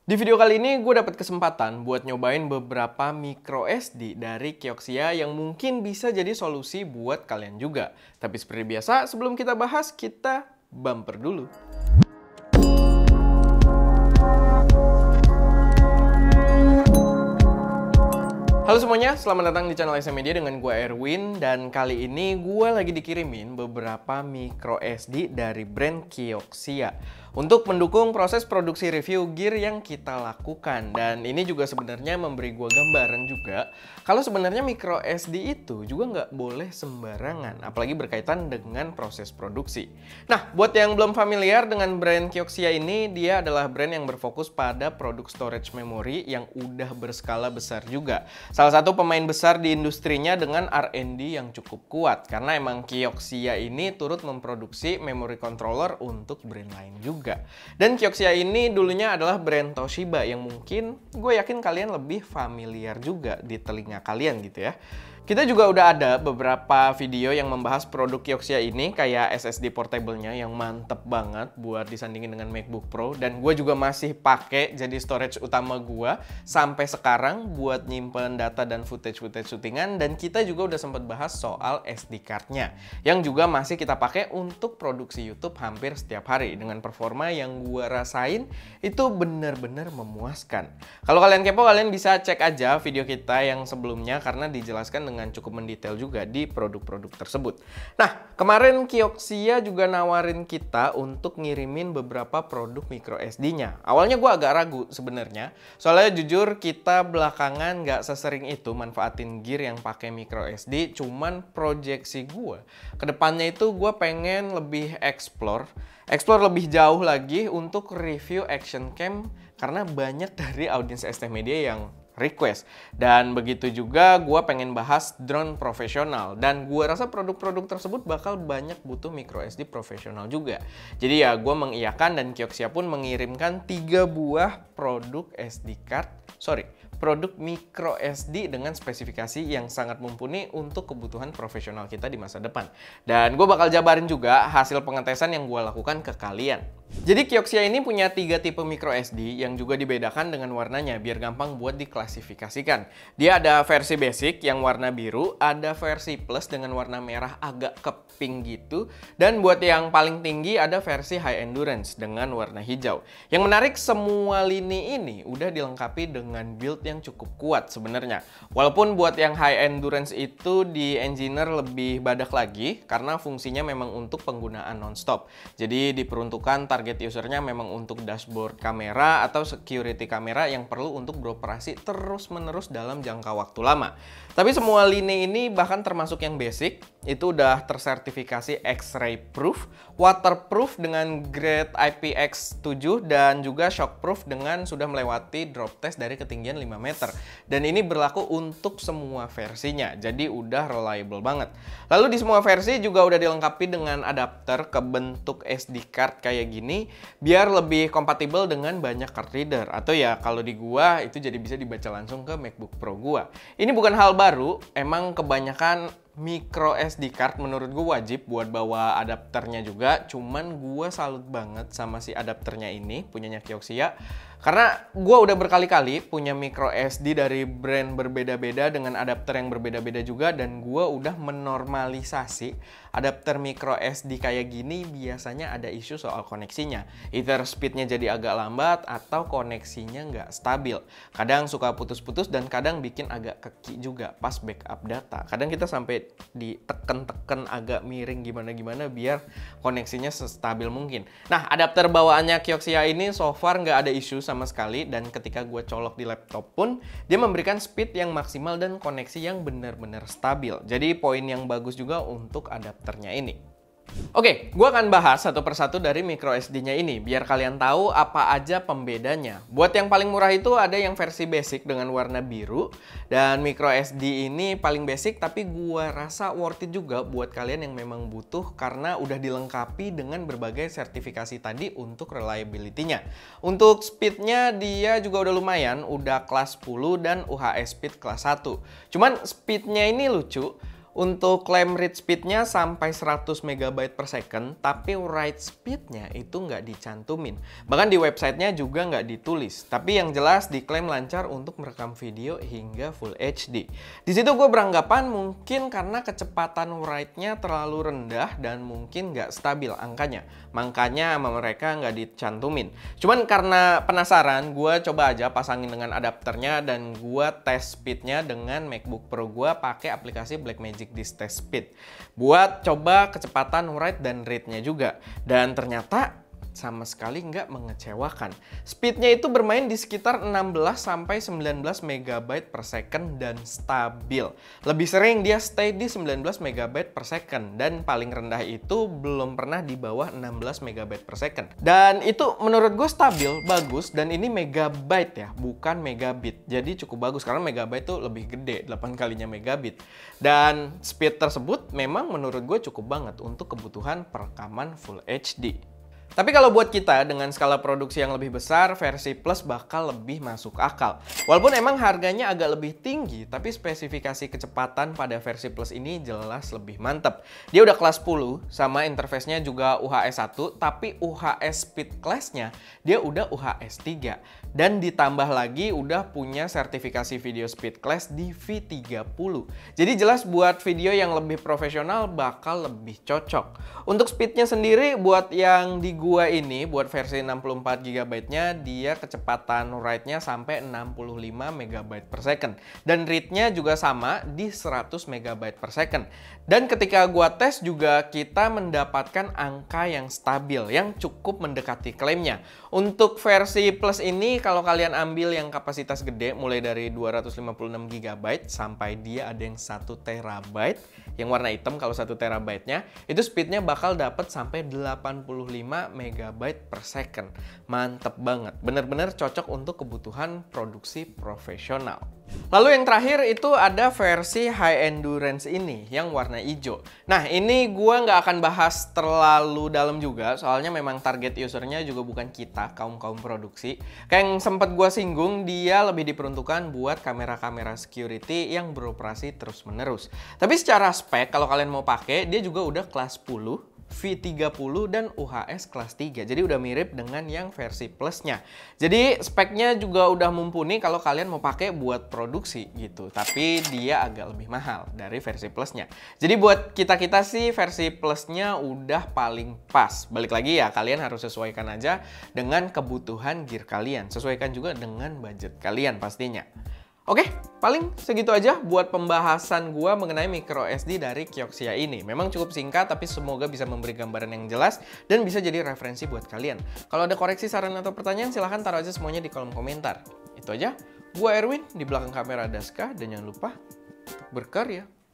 Di video kali ini gue dapat kesempatan buat nyobain beberapa micro SD dari Kioxia yang mungkin bisa jadi solusi buat kalian juga. Tapi seperti biasa, sebelum kita bahas, kita bumper dulu. Halo semuanya, selamat datang di channel SM Media dengan gue Erwin. Dan kali ini gue lagi dikirimin beberapa micro SD dari brand Kioxia untuk mendukung proses produksi review gear yang kita lakukan. Dan ini juga sebenarnya memberi gue gambaran juga kalau sebenarnya micro SD itu juga nggak boleh sembarangan, apalagi berkaitan dengan proses produksi. Nah, buat yang belum familiar dengan brand Kioxia ini, dia adalah brand yang berfokus pada produk storage memory yang udah berskala besar juga. Salah satu pemain besar di industrinya dengan R&D yang cukup kuat, karena emang Kioxia ini turut memproduksi memory controller untuk brand lain juga. Dan Kioxia ini dulunya adalah brand Toshiba yang mungkin gue yakin kalian lebih familiar juga di telinga kalian gitu ya. Kita juga udah ada beberapa video yang membahas produk Kioxia ini, kayak SSD portable-nya yang mantep banget buat disandingin dengan MacBook Pro. Dan gue juga masih pakai jadi storage utama gue sampai sekarang buat nyimpen data dan footage-footage syutingan. Dan kita juga udah sempat bahas soal SD card-nya yang juga masih kita pakai untuk produksi YouTube hampir setiap hari dengan performa yang gue rasain itu bener-bener memuaskan. Kalau kalian kepo, kalian bisa cek aja video kita yang sebelumnya karena dijelaskan dengan cukup mendetail juga di produk-produk tersebut. Nah, kemarin Kioxia juga nawarin kita untuk ngirimin beberapa produk micro SD-nya. Awalnya gue agak ragu sebenarnya, soalnya jujur kita belakangan nggak sesering itu manfaatin gear yang pakai micro SD, cuman proyeksi gue kedepannya itu gue pengen lebih explore lebih jauh lagi untuk review action cam karena banyak dari audiens ST Media yang request. Dan begitu juga gue pengen bahas drone profesional. Dan gue rasa produk-produk tersebut bakal banyak butuh micro SD profesional juga. Jadi ya gue mengiyakan dan Kioxia pun mengirimkan 3 buah produk produk micro SD dengan spesifikasi yang sangat mumpuni untuk kebutuhan profesional kita di masa depan. Dan gue bakal jabarin juga hasil pengetesan yang gue lakukan ke kalian. Jadi Kioxia ini punya 3 tipe micro SD yang juga dibedakan dengan warnanya biar gampang buat diklasifikasikan. Dia ada versi basic yang warna biru, ada versi plus dengan warna merah agak ke pink gitu, dan buat yang paling tinggi ada versi high endurance dengan warna hijau. Yang menarik, semua lini ini udah dilengkapi dengan build yang cukup kuat sebenarnya. Walaupun buat yang high endurance itu di engineer lebih badak lagi karena fungsinya memang untuk penggunaan non-stop. Jadi diperuntukkan target usernya memang untuk dashboard kamera atau security kamera yang perlu untuk beroperasi terus-menerus dalam jangka waktu lama. Tapi semua lini ini bahkan termasuk yang basic itu udah tersertifikasi X-ray proof, waterproof dengan grade IPX7 dan juga shockproof dengan sudah melewati drop test dari ketinggian 5 meter. Dan ini berlaku untuk semua versinya, jadi udah reliable banget. Lalu di semua versi juga udah dilengkapi dengan adapter ke bentuk SD card kayak gini biar lebih kompatibel dengan banyak card reader, atau ya kalau di gua itu jadi bisa dibaca langsung ke MacBook Pro gua. Ini bukan hal baru, emang kebanyakan micro SD card menurut gue wajib buat bawa adapternya juga. Cuman gue salut banget sama si adapternya ini, punyanya Kioxia. Karena gue udah berkali-kali punya micro SD dari brand berbeda-beda dengan adapter yang berbeda-beda juga. Dan gue udah menormalisasi adapter micro SD kayak gini biasanya ada isu soal koneksinya. Either speednya jadi agak lambat atau koneksinya nggak stabil. Kadang suka putus-putus dan kadang bikin agak keki juga pas backup data. Kadang kita sampai diteken-teken agak miring gimana-gimana biar koneksinya sestabil mungkin. Nah, adapter bawaannya Kioxia ini so far nggak ada isu sama sekali, dan ketika gue colok di laptop pun dia memberikan speed yang maksimal dan koneksi yang benar-benar stabil. Jadi poin yang bagus juga untuk adapternya ini. Oke, gue akan bahas satu persatu dari micro SD-nya ini biar kalian tahu apa aja pembedanya. Buat yang paling murah itu ada yang versi basic dengan warna biru, dan micro SD ini paling basic tapi gue rasa worth it juga buat kalian yang memang butuh karena udah dilengkapi dengan berbagai sertifikasi tadi untuk reliability-nya. Untuk speed-nya dia juga udah lumayan, udah kelas 10 dan UHS speed kelas 1. Cuman speed-nya ini lucu. Untuk klaim read speed-nya sampai 100 MB per second, tapi write speed-nya itu nggak dicantumin. Bahkan di websitenya juga nggak ditulis. Tapi yang jelas diklaim lancar untuk merekam video hingga Full HD. Di situ gue beranggapan mungkin karena kecepatan write-nya terlalu rendah dan mungkin nggak stabil angkanya. Makanya sama mereka nggak dicantumin. Cuman karena penasaran, gue coba aja pasangin dengan adapternya dan gue tes speed-nya dengan MacBook Pro gue pakai aplikasi Blackmagic Disk Test Speed buat coba kecepatan write dan read-nya juga. Dan ternyata sama sekali nggak mengecewakan. Speednya itu bermain di sekitar 16 sampai 19 MB per second dan stabil. Lebih sering dia stay di 19 MB per second dan paling rendah itu belum pernah di bawah 16 MB per second. Dan itu menurut gue stabil, bagus, dan ini megabyte ya, bukan megabit. Jadi cukup bagus karena megabyte itu lebih gede, 8 kalinya megabit. Dan speed tersebut memang menurut gue cukup banget untuk kebutuhan perekaman Full HD. Tapi kalau buat kita dengan skala produksi yang lebih besar, versi Plus bakal lebih masuk akal. Walaupun emang harganya agak lebih tinggi, tapi spesifikasi kecepatan pada versi Plus ini jelas lebih mantep. Dia udah kelas 10, sama interface-nya juga UHS 1, tapi UHS Speed Class-nya dia udah UHS 3. Dan ditambah lagi udah punya sertifikasi video Speed Class di V30. Jadi jelas buat video yang lebih profesional bakal lebih cocok. Untuk speednya sendiri buat yang di gua ini, buat versi 64 GB-nya, dia kecepatan write-nya sampai 65 MB per second. Dan read-nya juga sama di 100 MB per second. Dan ketika gua tes juga kita mendapatkan angka yang stabil, yang cukup mendekati klaimnya. Untuk versi Plus ini, kalau kalian ambil yang kapasitas gede, mulai dari 256 GB sampai dia ada yang 1 TB, yang warna hitam kalau 1 TB-nya, itu speednya bakal dapat sampai 85 MB per second. Mantep banget, bener-bener cocok untuk kebutuhan produksi profesional. Lalu yang terakhir itu ada versi high endurance ini yang warna hijau. Nah ini gua nggak akan bahas terlalu dalam juga, soalnya memang target usernya juga bukan kita, kaum-kaum produksi. Kayak yang sempat gua singgung, dia lebih diperuntukkan buat kamera-kamera security yang beroperasi terus-menerus. Tapi secara spek, kalau kalian mau pakai, dia juga udah kelas 10, V30 dan UHS kelas 3. Jadi udah mirip dengan yang versi Plusnya. Jadi speknya juga udah mumpuni kalau kalian mau pakai buat produksi gitu. Tapi dia agak lebih mahal dari versi Plusnya. Jadi buat kita-kita sih versi Plusnya udah paling pas. Balik lagi ya, kalian harus sesuaikan aja dengan kebutuhan gear kalian. Sesuaikan juga dengan budget kalian pastinya. Oke, paling segitu aja buat pembahasan gua mengenai micro SD dari Kioxia ini. Memang cukup singkat, tapi semoga bisa memberi gambaran yang jelas dan bisa jadi referensi buat kalian. Kalau ada koreksi, saran, atau pertanyaan, silahkan taruh aja semuanya di kolom komentar. Itu aja, gua Erwin, di belakang kamera Daska, dan jangan lupa untuk berkarya.